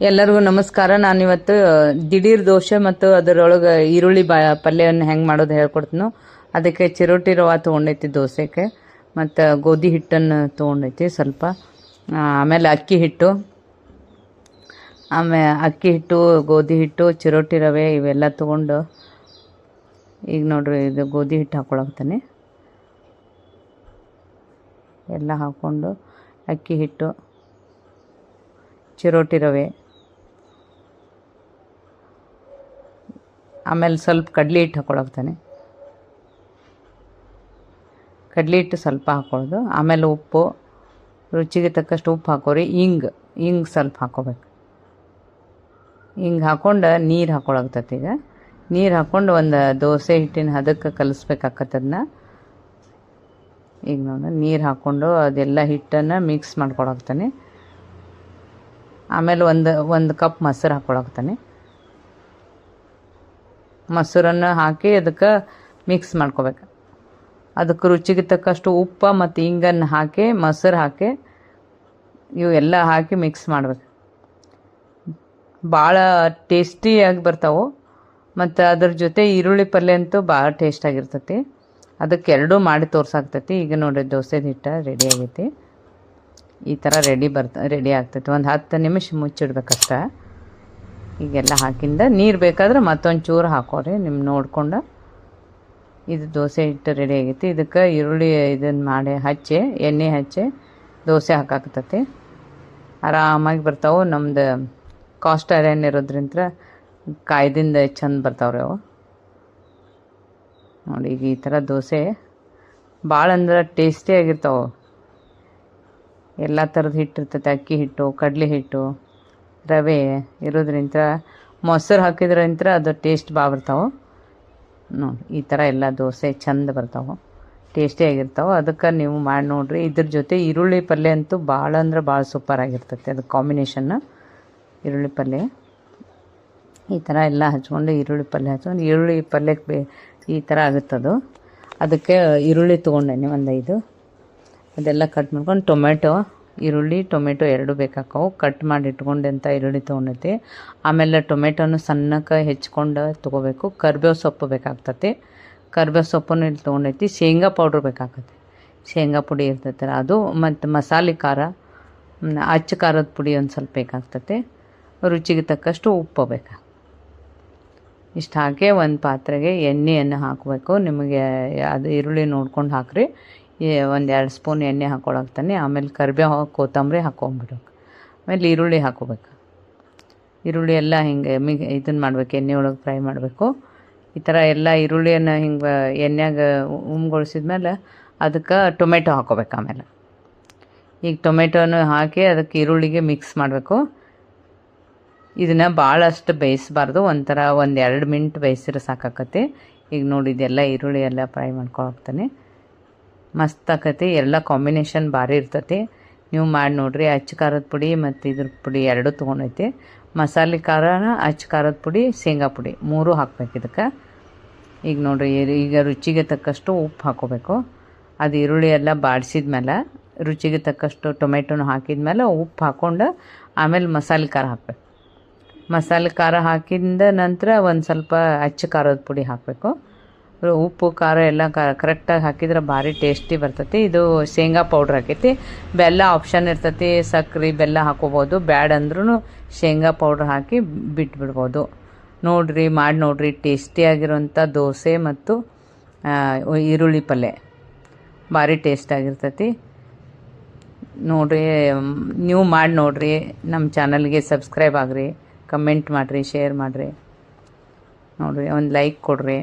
ಎಲ್ಲರಿಗೂ ನಮಸ್ಕಾರ. ನಾನಿವತ್ತು ದಿಢೀರ್ ದೋಸೆ ಮತ್ತು ಅದರೊಳಗೆ ಈರುಳ್ಳಿ ಪಲ್ಯವನ್ನು ಹೆಂಗೆ ಮಾಡೋದು ಹೇಳ್ಕೊಡ್ತೀನೋ. ಅದಕ್ಕೆ ಚಿರೋಟಿ ರವೆ ತೊಗೊಂಡೈತಿ ದೋಸೆಗೆ, ಮತ್ತು ಗೋಧಿ ಹಿಟ್ಟನ್ನು ತೊಗೊಂಡೈತಿ ಸ್ವಲ್ಪ, ಆಮೇಲೆ ಅಕ್ಕಿ ಹಿಟ್ಟು, ಗೋಧಿ ಹಿಟ್ಟು, ಚಿರೋಟಿ ರವೆ ಇವೆಲ್ಲ ತೊಗೊಂಡು, ಈಗ ನೋಡ್ರಿ ಇದು ಗೋಧಿ ಹಿಟ್ಟು ಹಾಕ್ಕೊಳಕ್ತಾನೆ. ಎಲ್ಲ ಹಾಕ್ಕೊಂಡು ಅಕ್ಕಿ ಹಿಟ್ಟು, ಚಿರೋಟಿ ರವೆ, ಆಮೇಲೆ ಸ್ವಲ್ಪ ಕಡಲೆ ಹಿಟ್ಟು ಹಾಕ್ಕೊಳಕ್ತಾನೆ. ಕಡಲೆ ಹಿಟ್ಟು ಸ್ವಲ್ಪ ಹಾಕ್ಕೊಳ್ಳೋದು, ಆಮೇಲೆ ಉಪ್ಪು, ರುಚಿಗೆ ತಕ್ಕಷ್ಟು ಉಪ್ಪು ಹಾಕೋರಿ. ಹಿಂಗೆ ಸ್ವಲ್ಪ ಹಾಕ್ಕೋಬೇಕು. ಹಿಂಗೆ ಹಾಕ್ಕೊಂಡು ನೀರು ಹಾಕ್ಕೊಳಕ್ತೈತಿ. ಈಗ ನೀರು ಹಾಕ್ಕೊಂಡು ಒಂದು ದೋಸೆ ಹಿಟ್ಟಿನ ಹದಕ್ಕೆ ಕಲಿಸ್ಬೇಕಾಕತ್ತದನ್ನ. ಈಗ ನೋಡಿ ನೀರು ಹಾಕ್ಕೊಂಡು ಅದೆಲ್ಲ ಹಿಟ್ಟನ್ನು ಮಿಕ್ಸ್ ಮಾಡ್ಕೊಳಕ್ತಾನೆ. ಆಮೇಲೆ ಒಂದು ಕಪ್ ಮೊಸರು ಹಾಕ್ಕೊಳಕ್ತಾನೆ. ಮೊಸರನ್ನು ಹಾಕಿ ಅದಕ್ಕೆ ಮಿಕ್ಸ್ ಮಾಡ್ಕೋಬೇಕು. ಅದಕ್ಕೆ ರುಚಿಗೆ ತಕ್ಕಷ್ಟು ಉಪ್ಪು ಮತ್ತು ಹಿಂಗನ್ನು ಹಾಕಿ, ಮೊಸರು ಹಾಕಿ, ಇವೆಲ್ಲ ಹಾಕಿ ಮಿಕ್ಸ್ ಮಾಡ್ಬೇಕು. ಭಾಳ ಟೇಸ್ಟಿಯಾಗಿ ಬರ್ತಾವೆ. ಮತ್ತು ಅದ್ರ ಜೊತೆ ಈರುಳ್ಳಿ ಪಲ್ಯ ಅಂತೂ ಭಾಳ ಟೇಸ್ಟಾಗಿರ್ತೈತಿ. ಅದಕ್ಕೆ ಎರಡೂ ಮಾಡಿ ತೋರ್ಸಾಗ್ತೈತಿ. ಈಗ ನೋಡಿರಿ ದೋಸೆ ಹಿಟ್ಟು ರೆಡಿ ಆಗೈತಿ. ಈ ಥರ ರೆಡಿ ಆಗ್ತೈತಿ. ಒಂದು 10 ನಿಮಿಷ ಮುಚ್ಚಿಡ್ಬೇಕಷ್ಟ. ಈಗೆಲ್ಲ ಹಾಕಿಂದ ನೀರು ಬೇಕಾದ್ರೆ ಮತ್ತೊಂದು ಚೂರು ಹಾಕೋರಿ ನಿಮ್ಮ ನೋಡ್ಕೊಂಡು. ಇದು ದೋಸೆ ಹಿಟ್ಟು ರೆಡಿ ಆಗೈತಿ. ಇದಕ್ಕೆ ಈರುಳ್ಳಿ ಇದನ್ನು ಮಾಡಿ ಎಣ್ಣೆ ಹಚ್ಚಿ ದೋಸೆ ಹಾಕಾಕತ್ತೈತಿ. ಆರಾಮಾಗಿ ಬರ್ತಾವೆ. ನಮ್ದು ಕಾಸ್ಟ್ ಐರನ್ ಇರೋದ್ರಿಂದ ಕಾಯ್ದಿಂದ ಚಂದ ಬರ್ತಾವ್ರಿ ಅವು. ನೋಡಿ ಈಗ ಈ ಥರ ದೋಸೆ ಭಾಳ ಅಂದ್ರೆ ಟೇಸ್ಟಿಯಾಗಿರ್ತಾವೆ. ಎಲ್ಲ ಥರದ ಹಿಟ್ಟು ಇರ್ತೈತೆ. ಅಕ್ಕಿ ಹಿಟ್ಟು, ಕಡಲೆ ಹಿಟ್ಟು, ರವೆ ಇರೋದ್ರಿಂದ, ಮೊಸರು ಹಾಕಿದ್ರಂತ್ರ ಅದು ಟೇಸ್ಟ್ ಭಾಳ ಬರ್ತಾವೆ. ನೋಡಿ ಈ ಥರ ಎಲ್ಲ ದೋಸೆ ಚಂದ ಬರ್ತಾವೆ, ಟೇಸ್ಟಿಯಾಗಿರ್ತಾವೆ. ಅದಕ್ಕೆ ನೀವು ಮಾಡಿ ನೋಡಿರಿ. ಇದ್ರ ಜೊತೆ ಈರುಳ್ಳಿ ಪಲ್ಯ ಅಂತೂ ಭಾಳ ಅಂದ್ರೆ ಭಾಳ ಸೂಪರಾಗಿರ್ತೈತೆ. ಅದು ಕಾಂಬಿನೇಷನ್ನು ಈರುಳ್ಳಿ ಪಲ್ಯ. ಈ ಥರ ಎಲ್ಲ ಹಚ್ಕೊಂಡು ಈರುಳ್ಳಿ ಪಲ್ಯಕ್ಕೆ ಈ ಥರ ಆಗುತ್ತದು. ಅದಕ್ಕೆ ಈರುಳ್ಳಿ ತೊಗೊಂಡೇನೆ ಒಂದು 5. ಅದೆಲ್ಲ ಕಟ್ ಮಾಡ್ಕೊಂಡು ಟೊಮೆಟೊ ಎರಡು ಬೇಕಾಕವು. ಕಟ್ ಮಾಡಿ ಇಟ್ಕೊಂಡೆಂಥ ಈರುಳ್ಳಿ ತೊಗೊಂಡೈತಿ. ಆಮೇಲೆ ಟೊಮೆಟೊನು ಸಣ್ಣಕ್ಕೆ ಹೆಚ್ಕೊಂಡು ತೊಗೋಬೇಕು. ಕರ್ಬೇವು ಸೊಪ್ಪು ಬೇಕಾಗ್ತೈತಿ. ಕರ್ಬೇವು ಸೊಪ್ಪನ್ನು ಇಲ್ಲಿ ತೊಗೊಂಡೈತಿ. ಶೇಂಗಾ ಪೌಡ್ರ್ ಬೇಕಾಗತ್ತೆ. ಶೇಂಗಾ ಪುಡಿ ಇರ್ತೈತೆ ಅದು. ಮತ್ತು ಮಸಾಲೆ ಖಾರ, ಅಚ್ಚ ಖಾರದ ಪುಡಿ ಒಂದು ಸ್ವಲ್ಪ ಬೇಕಾಗ್ತೈತಿ. ರುಚಿಗೆ ತಕ್ಕಷ್ಟು ಉಪ್ಪು ಬೇಕು. ಇಷ್ಟು ಹಾಕಿ ಒಂದು ಪಾತ್ರೆಗೆ ಎಣ್ಣೆಯನ್ನು ಹಾಕಬೇಕು. ನಿಮಗೆ ಅದು ಈರುಳ್ಳಿ ನೋಡ್ಕೊಂಡು ಹಾಕಿರಿ. 1-2 ಸ್ಪೂನ್ ಎಣ್ಣೆ ಹಾಕ್ಕೊಳಕ್ತಾನೆ. ಆಮೇಲೆ ಕರಿಬೇವು, ಕೊತ್ತಂಬರಿ ಹಾಕ್ಕೊಂಬಿಡ್ಬೇಕು. ಆಮೇಲೆ ಈರುಳ್ಳಿ ಹಾಕ್ಕೋಬೇಕು. ಈರುಳ್ಳಿ ಎಲ್ಲ ಹಿಂಗೆ ಇದನ್ನು ಮಾಡ್ಬೇಕು, ಎಣ್ಣೆ ಒಳಗೆ ಫ್ರೈ ಮಾಡಬೇಕು. ಈ ಥರ ಎಲ್ಲ ಈರುಳ್ಳಿಯನ್ನು ಹಿಂಗೆ ಎಣ್ಣೆಯಾಗ ಉಮ್ಗೊಳಿಸಿದ್ಮೇಲೆ ಅದಕ್ಕೆ ಟೊಮೆಟೊ ಹಾಕ್ಕೋಬೇಕು. ಆಮೇಲೆ ಈಗ ಟೊಮೆಟೊನು ಹಾಕಿ ಅದಕ್ಕೆ ಈರುಳ್ಳಿಗೆ ಮಿಕ್ಸ್ ಮಾಡಬೇಕು. ಇದನ್ನು ಭಾಳಷ್ಟು ಬೇಯಿಸಬಾರ್ದು. ಒಂಥರ 1-2 ಮಿನಿಟ್ ಬೇಯಿಸಿದ್ರೆ ಸಾಕಾಕತಿ. ಈಗ ನೋಡಿದ್ದೆಲ್ಲ ಈರುಳ್ಳಿ ಎಲ್ಲ ಫ್ರೈ ಮಾಡ್ಕೊಳಕ್ತಾನೆ. ಮಸ್ತ್ ಆಕತಿ. ಎಲ್ಲ ಕಾಂಬಿನೇಷನ್ ಭಾರಿ ಇರ್ತೈತಿ. ನೀವು ಮಾಡಿ ನೋಡಿರಿ. ಅಚ್ಚ ಖಾರದ ಪುಡಿ ಮತ್ತು ಇದ್ರ ಪುಡಿ ಎರಡೂ ತೊಗೊಂಡೈತಿ. ಮಸಾಲೆ ಖಾರನ, ಅಚ್ಚ ಖಾರದ ಪುಡಿ, ಶೇಂಗಾ ಪುಡಿ 3 ಹಾಕ್ಬೇಕು ಇದಕ್ಕೆ. ಈಗ ನೋಡಿರಿ, ಈಗ ರುಚಿಗೆ ತಕ್ಕಷ್ಟು ಉಪ್ಪು ಹಾಕ್ಕೋಬೇಕು. ಅದು ಈರುಳ್ಳಿ ಎಲ್ಲ ಬಾಡಿಸಿದ್ಮೇಲೆ ರುಚಿಗೆ ತಕ್ಕಷ್ಟು ಟೊಮೆಟೊನು ಹಾಕಿದ್ಮೇಲೆ ಉಪ್ಪು ಹಾಕ್ಕೊಂಡು ಆಮೇಲೆ ಮಸಾಲೆ ಖಾರ ಹಾಕಬೇಕು. ಮಸಾಲೆ ಖಾರ ಹಾಕಿದ ನಂತರ ಒಂದು ಸ್ವಲ್ಪ ಅಚ್ಚ ಖಾರದ ಪುಡಿ ಹಾಕಬೇಕು. ಉಪ್ಪು ಖಾರ ಎಲ್ಲ ಕರೆಕ್ಟಾಗಿ ಹಾಕಿದ್ರೆ ಭಾರಿ ಟೇಸ್ಟಿ ಬರ್ತೈತಿ. ಇದು ಶೇಂಗಾ ಪೌಡ್ರ್ ಹಾಕೈತಿ. ಬೆಲ್ಲ ಆಪ್ಷನ್ ಇರ್ತೈತಿ. ಸಕ್ಕರೆ ಬೆಲ್ಲ ಹಾಕೋಬೋದು. ಬ್ಯಾಡ್ ಅಂದ್ರೂ ಶೇಂಗಾ ಪೌಡ್ರ್ ಹಾಕಿ ಬಿಟ್ಬಿಡ್ಬೋದು. ಮಾಡಿ ನೋಡಿರಿ. ಟೇಸ್ಟಿಯಾಗಿರೋಂಥ ದೋಸೆ ಮತ್ತು ಈರುಳ್ಳಿ ಪಲ್ಯ ಭಾರಿ ಟೇಸ್ಟಾಗಿರ್ತೈತಿ. ನೋಡಿರಿ, ನೀವು ಮಾಡಿ ನೋಡಿರಿ. ನಮ್ಮ ಚಾನಲ್ಗೆ ಸಬ್ಸ್ಕ್ರೈಬ್ ಆಗಿರಿ, ಕಮೆಂಟ್ ಮಾಡಿರಿ, ಶೇರ್ ಮಾಡಿರಿ. ನೋಡಿರಿ, ಒಂದು ಲೈಕ್ ಕೊಡಿರಿ.